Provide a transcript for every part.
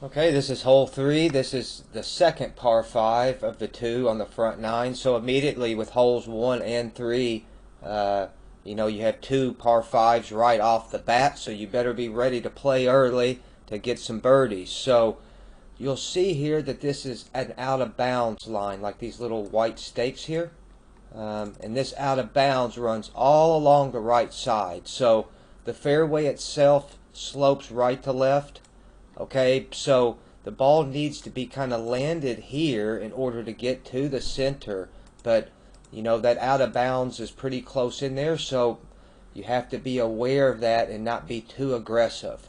Okay, this is hole 3. This is the second par 5 of the 2 on the front 9. So immediately with holes 1 and 3, you have 2 par 5s right off the bat. So you better be ready to play early to get some birdies. So you'll see here that this is an out of bounds line, like these little white stakes here. And this out of bounds runs all along the right side. So the fairway itself slopes right to left. Okay, so the ball needs to be kind of landed here in order to get to the center, but that out of bounds is pretty close in there, so you have to be aware of that and not be too aggressive.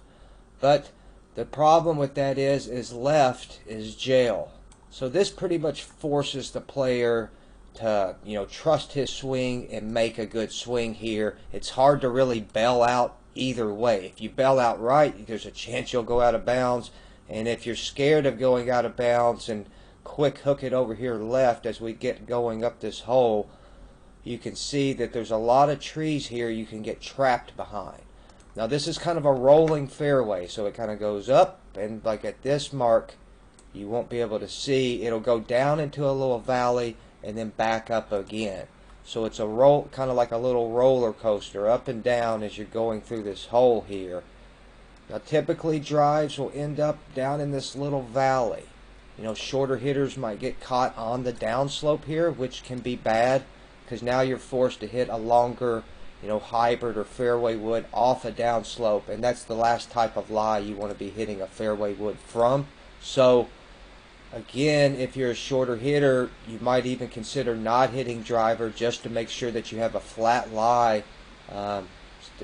But the problem with that is left is jail. So this pretty much forces the player to trust his swing and make a good swing here. It's hard to really bail out either way. If you bail out right, there's a chance you'll go out of bounds, and if you're scared of going out of bounds and quick hook it over here left as we get going up this hole, you can see that there's a lot of trees here you can get trapped behind. Now this is kind of a rolling fairway, so it kind of goes up, and like at this mark you won't be able to see, it'll go down into a little valley and then back up again. So it's a roll, kind of like a little roller coaster, up and down as you're going through this hole here. Now typically drives will end up down in this little valley. Shorter hitters might get caught on the downslope here, which can be bad because now you're forced to hit a longer, hybrid or fairway wood off a downslope, and that's the last type of lie you want to be hitting a fairway wood from. So again, if you're a shorter hitter, you might even consider not hitting driver just to make sure that you have a flat lie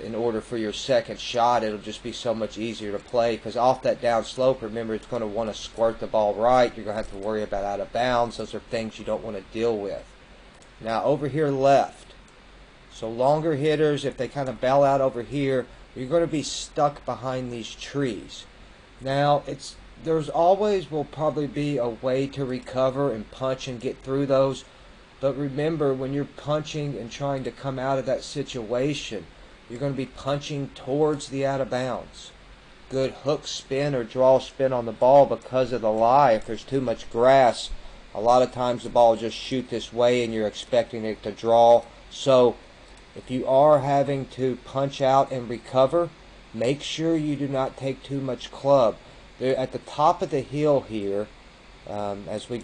in order for your second shot. It'll just be so much easier to play because off that down slope, remember, it's going to want to squirt the ball right. You're going to have to worry about out of bounds. Those are things you don't want to deal with. Now over here left, so longer hitters, if they kind of bail out over here, you're going to be stuck behind these trees. Now there's always will probably be a way to recover and punch and get through those, but remember, when you're punching and trying to come out of that situation, you're going to be punching towards the out of bounds. Good hook spin or draw spin on the ball because of the lie. If there's too much grass, a lot of times the ball will just shoot this way and you're expecting it to draw. So if you are having to punch out and recover, make sure you do not take too much club. They're at the top of the hill here, as we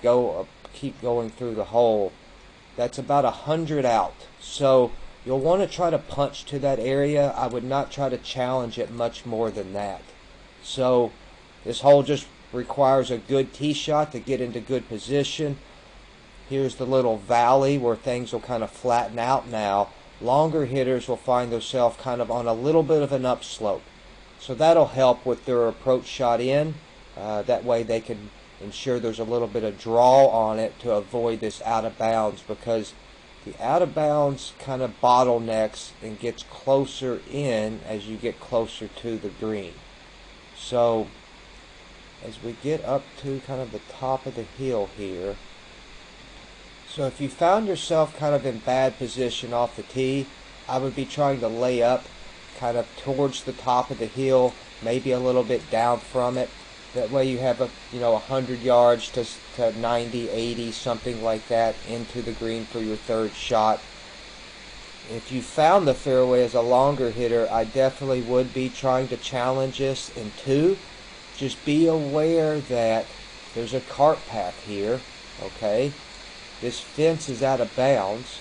keep going through the hole, that's about 100 out. So you'll want to try to punch to that area. I would not try to challenge it much more than that. So this hole just requires a good tee shot to get into good position. Here's the little valley where things will kind of flatten out now. Longer hitters will find themselves kind of on a little bit of an upslope. So that'll help with their approach shot in. That way they can ensure there's a little bit of draw on it to avoid this out of bounds, because the out of bounds kind of bottlenecks and gets closer in as you get closer to the green. So as we get up to kind of the top of the hill here, so if you found yourself kind of in bad position off the tee, I would be trying to lay up kind of towards the top of the hill, maybe a little bit down from it. That way you have 100 yards to 90, 80, something like that into the green for your third shot. If you found the fairway as a longer hitter, I definitely would be trying to challenge this in two. Just be aware that there's a cart path here, okay? This fence is out of bounds.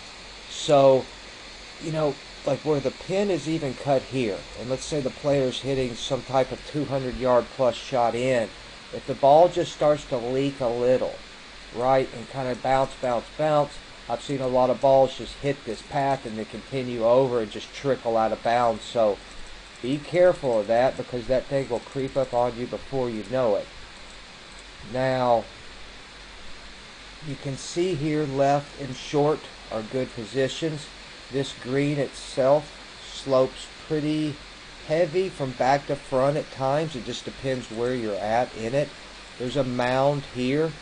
So, like where the pin is even cut here, and let's say the player's hitting some type of 200-yard plus shot in, if the ball just starts to leak a little, right, and kind of bounce, I've seen a lot of balls just hit this path and they continue over and just trickle out of bounds. So be careful of that, because that thing will creep up on you before you know it. Now, you can see here left and short are good positions. This green itself slopes pretty heavy from back to front at times. It just depends where you're at in it. There's a mound here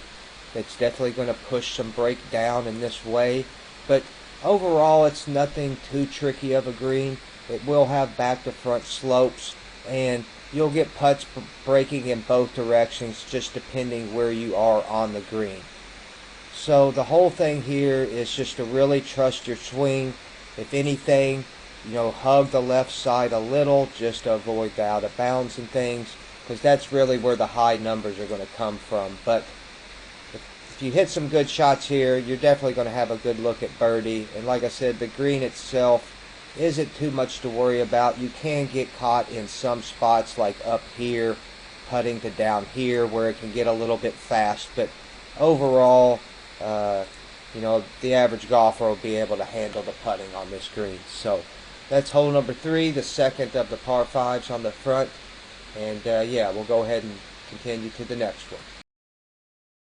that's definitely going to push some break down in this way. But overall, it's nothing too tricky of a green. It will have back to front slopes, and you'll get putts breaking in both directions, just depending where you are on the green. So the whole thing here is just to really trust your swing. If anything, hug the left side a little just to avoid the out of bounds and things, because that's really where the high numbers are going to come from. But if you hit some good shots here, you're definitely going to have a good look at birdie. And like I said, the green itself isn't too much to worry about. You can get caught in some spots like up here, putting to down here, where it can get a little bit fast. But overall, the average golfer will be able to handle the putting on this green. So that's hole number 3, the second of the par 5s on the front. And yeah, we'll go ahead and continue to the next one.